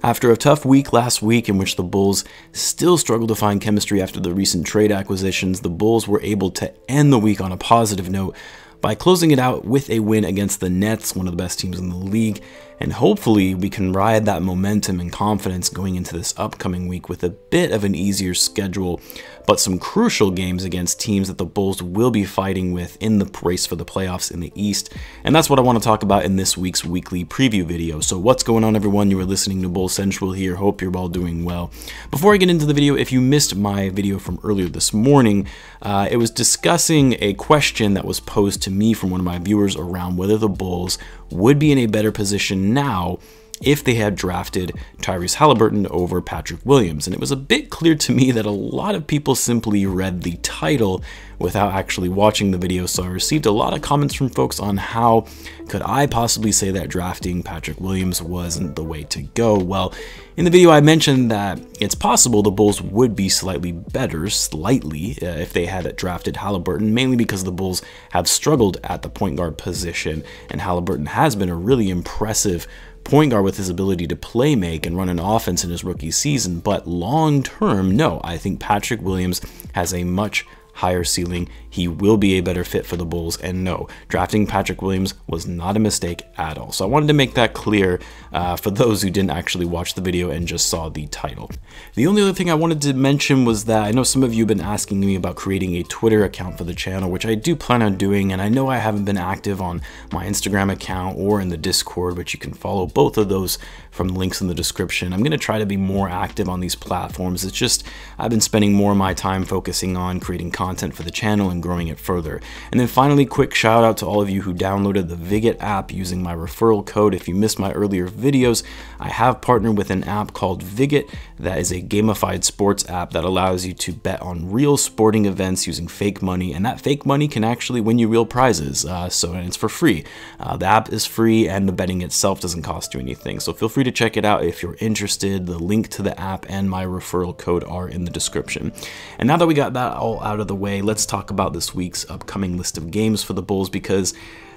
After a tough week last week in which the Bulls still struggled to find chemistry after the recent trade acquisitions, the Bulls were able to end the week on a positive note by closing it out with a win against the Nets, one of the best teams in the league, and hopefully we can ride that momentum and confidence going into this upcoming week with a bit of an easier schedule, but some crucial games against teams that the Bulls will be fighting with in the race for the playoffs in the East, and that's what I want to talk about in this week's weekly preview video. So what's going on, everyone? You are listening to Bull Central here. Hope you're all doing well. Before I get into the video, if you missed my video from earlier this morning, it was discussing a question that was posed to me from one of my viewers around whether the Bulls would be in a better position now if they had drafted Tyrese Haliburton over Patrick Williams. And it was a bit clear to me that a lot of people simply read the title without actually watching the video, so I received a lot of comments from folks on how could I possibly say that drafting Patrick Williams wasn't the way to go. Well, in the video I mentioned that it's possible the Bulls would be slightly better, if they had drafted Haliburton, mainly because the Bulls have struggled at the point guard position, and Haliburton has been a really impressive point guard with his ability to play make and run an offense in his rookie season. But long term, no, I think Patrick Williams has a much higher ceiling. He will be a better fit for the Bulls, and no, drafting Patrick Williams was not a mistake at all. So I wanted to make that clear for those who didn't actually watch the video and just saw the title. The only other thing I wanted to mention was that I know some of you have been asking me about creating a Twitter account for the channel, which I do plan on doing, and I know I haven't been active on my Instagram account or in the Discord, which you can follow both of those from links in the description. I'm going to try to be more active on these platforms. It's just I've been spending more of my time focusing on creating content for the channel and growing it further. And then finally, quick shout out to all of you who downloaded the Viget app using my referral code. If you missed my earlier videos, I have partnered with an app called Viget that is a gamified sports app that allows you to bet on real sporting events using fake money, and that fake money can actually win you real prizes, and it's for free. The app is free and the betting itself doesn't cost you anything, so feel free to check it out if you're interested. The link to the app and my referral code are in the description. And now that we got that all out of the way, let's talk about this week's upcoming list of games for the Bulls, because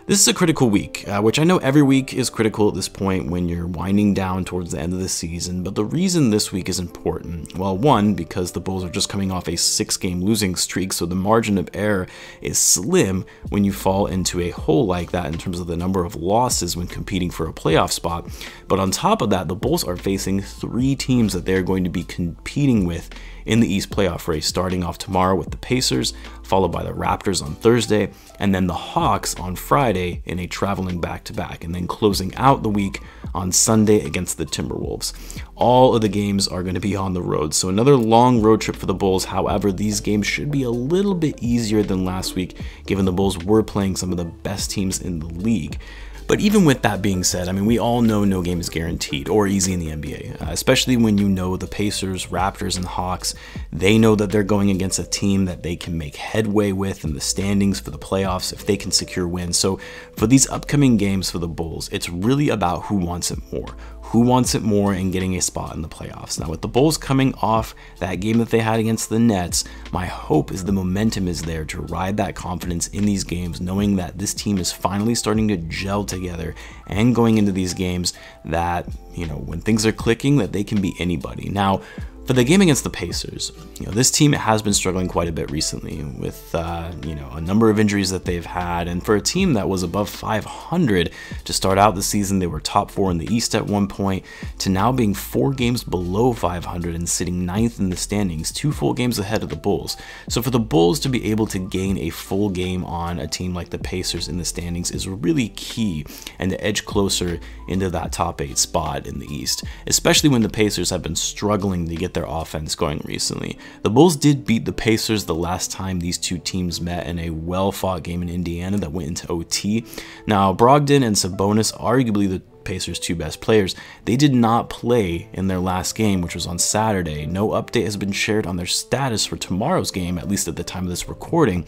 this is a critical week, which I know every week is critical at this point when you're winding down towards the end of the season, but the reason this week is important, well, one, because the Bulls are just coming off a 6-game losing streak, so the margin of error is slim when you fall into a hole like that in terms of the number of losses when competing for a playoff spot. But on top of that, the Bulls are facing 3 teams that they're going to be competing with in the East playoff race, starting off tomorrow with the Pacers, followed by the Raptors on Thursday, and then the Hawks on Friday in a traveling back-to-back, and then closing out the week on Sunday against the Timberwolves. All of the games are going to be on the road, so another long road trip for the Bulls. However, these games should be a little bit easier than last week, given the Bulls were playing some of the best teams in the league. But even with that being said, I mean, we all know no game is guaranteed or easy in the NBA, especially when you know the Pacers, Raptors, and Hawks. They know that they're going against a team that they can make headway with in the standings for the playoffs if they can secure wins. So for these upcoming games for the Bulls, it's really about who wants it more. Who wants it more and getting a spot in the playoffs. Now, with the Bulls coming off that game that they had against the Nets, my hope is the momentum is there to ride that confidence in these games, knowing that this team is finally starting to gel together and going into these games that, you know, when things are clicking, that they can beat anybody. Now, for the game against the Pacers, you know, this team has been struggling quite a bit recently with, a number of injuries that they've had. And for a team that was above 500 to start out the season, they were top 4 in the East at one point, to now being 4 games below 500 and sitting 9th in the standings, 2 full games ahead of the Bulls. So for the Bulls to be able to gain a full game on a team like the Pacers in the standings is really key, and to edge closer into that top 8 spot in the East, especially when the Pacers have been struggling to get their offense going recently. The Bulls did beat the Pacers the last time these two teams met in a well-fought game in Indiana that went into OT. Now, Brogdon and Sabonis, arguably the Pacers' 2 best players, they did not play in their last game, which was on Saturday. No update has been shared on their status for tomorrow's game, at least at the time of this recording.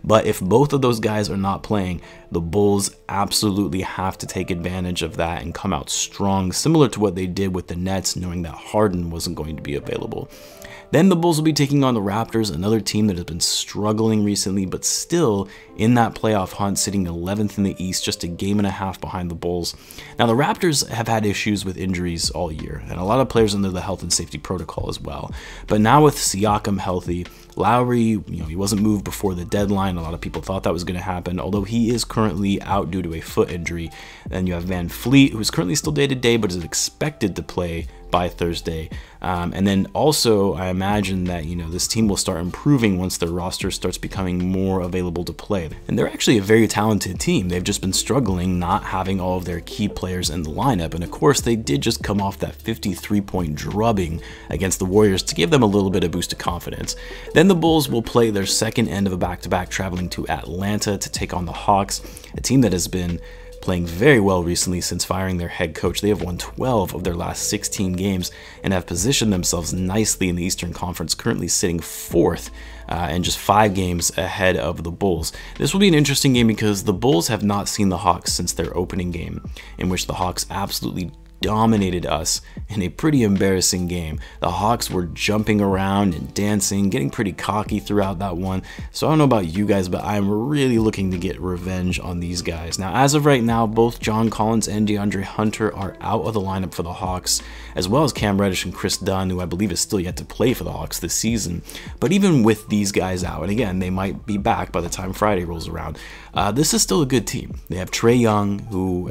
But if both of those guys are not playing, the Bulls absolutely have to take advantage of that and come out strong, similar to what they did with the Nets, knowing that Harden wasn't going to be available. Then the Bulls will be taking on the Raptors, another team that has been struggling recently, but still in that playoff hunt, sitting 11th in the East, just a game and a half behind the Bulls. Now, the Raptors have had issues with injuries all year, and a lot of players under the health and safety protocol as well. But now with Siakam healthy, Lauri, he wasn't moved before the deadline. A lot of people thought that was going to happen, although he is currently out due to a foot injury. Then you have Van Fleet, who's currently still day-to-day, but is expected to play by Thursday. And then also, I imagine that, this team will start improving once their roster starts becoming more available to play. And they're actually a very talented team. They've just been struggling not having all of their key players in the lineup. And of course, they did just come off that 53-point drubbing against the Warriors to give them a little bit of boost of confidence. Then the Bulls will play their second end of a back-to-back, traveling to Atlanta to take on the Hawks, a team that has been playing very well recently since firing their head coach. They have won 12 of their last 16 games and have positioned themselves nicely in the Eastern Conference, currently sitting 4th and just 5 games ahead of the Bulls. This will be an interesting game because the Bulls have not seen the Hawks since their opening game, in which the Hawks absolutely dominated us in a pretty embarrassing game. The Hawks were jumping around and dancing, getting pretty cocky throughout that one. So I don't know about you guys, but I'm really looking to get revenge on these guys. Now, as of right now, both John Collins and DeAndre Hunter are out of the lineup for the Hawks, as well as Cam Reddish and Chris Dunn, who I believe is still yet to play for the Hawks this season. But even with these guys out, and again, they might be back by the time Friday rolls around, this is still a good team. They have Trae Young, who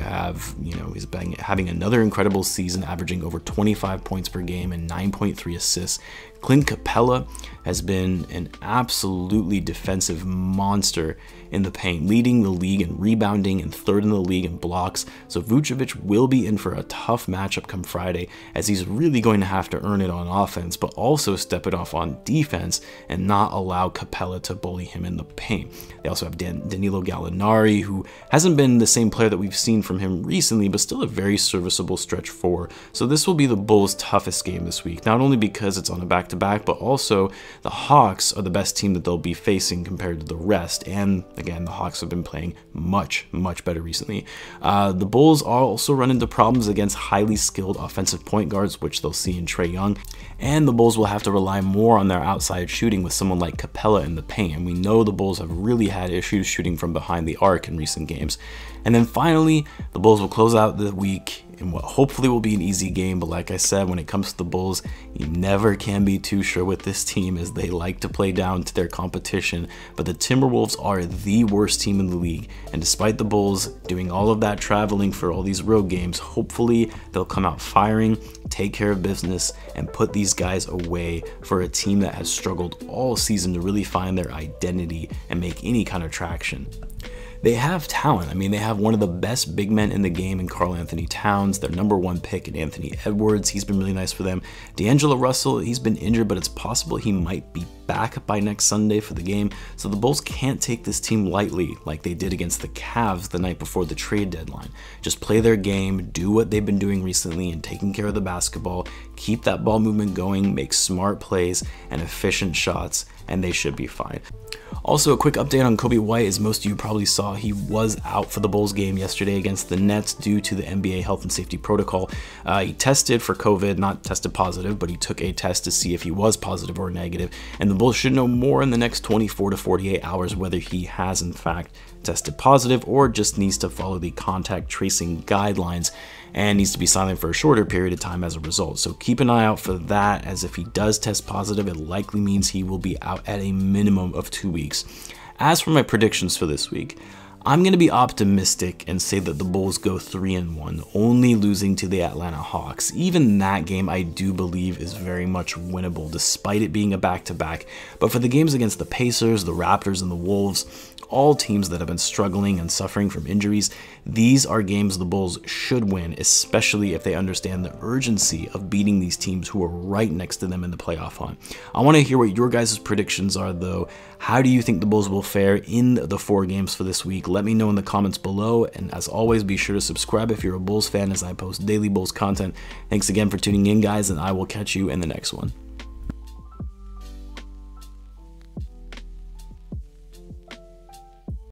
he's been having another incredible season, averaging over 25 points per game and 9.3 assists. Clint Capella has been an absolutely defensive monster in the paint, leading the league in rebounding and 3rd in the league in blocks. So Vucevic will be in for a tough matchup come Friday, as he's really going to have to earn it on offense, but also step it off on defense and not allow Capella to bully him in the paint. They also have Danilo Gallinari, who hasn't been the same player that we've seen from him recently, but still a very serviceable stretch 4. So this will be the Bulls' toughest game this week, not only because it's on a back-to-back, but also the Hawks are the best team that they'll be facing compared to the rest. And again, the Hawks have been playing much better recently. The Bulls also run into problems against highly skilled offensive point guards, which they'll see in Trae Young. And the Bulls will have to rely more on their outside shooting with someone like Capella in the paint. And we know the Bulls have really had issues shooting from behind the arc in recent games. And then finally, the Bulls will close out the week in what hopefully will be an easy game. But like I said, when it comes to the Bulls, you never can be too sure with this team, as they like to play down to their competition. But the Timberwolves are the worst team in the league. And despite the Bulls doing all of that traveling for all these road games, hopefully they'll come out firing, take care of business, and put these guys away for a team that has struggled all season to really find their identity and make any kind of traction. They have talent. I mean, they have one of the best big men in the game in Karl Anthony Towns, their #1 pick in Anthony Edwards. He's been really nice for them. D'Angelo Russell, he's been injured, but it's possible he might be back by next Sunday for the game. So the Bulls can't take this team lightly like they did against the Cavs the night before the trade deadline. Just play their game, do what they've been doing recently and taking care of the basketball, keep that ball movement going, make smart plays and efficient shots, and they should be fine. Also, a quick update on Coby White. As most of you probably saw, he was out for the Bulls game yesterday against the Nets due to the NBA health and safety protocol. He tested for COVID, not tested positive, but he took a test to see if he was positive or negative, and the Bulls should know more in the next 24 to 48 hours whether he has in fact tested positive or just needs to follow the contact tracing guidelines and needs to be silent for a shorter period of time as a result. So keep an eye out for that, as if he does test positive, it likely means he will be out at a minimum of 2 weeks. As for my predictions for this week, I'm going to be optimistic and say that the Bulls go 3-1, only losing to the Atlanta Hawks. Even that game I do believe is very much winnable, despite it being a back-to-back. But for the games against the Pacers, the Raptors, and the Wolves, all teams that have been struggling and suffering from injuries, these are games the Bulls should win, especially if they understand the urgency of beating these teams who are right next to them in the playoff hunt. I want to hear what your guys' predictions are, though. How do you think the Bulls will fare in the 4 games for this week? Let me know in the comments below, and as always, be sure to subscribe if you're a Bulls fan, as I post daily Bulls content. Thanks again for tuning in, guys, and I will catch you in the next one.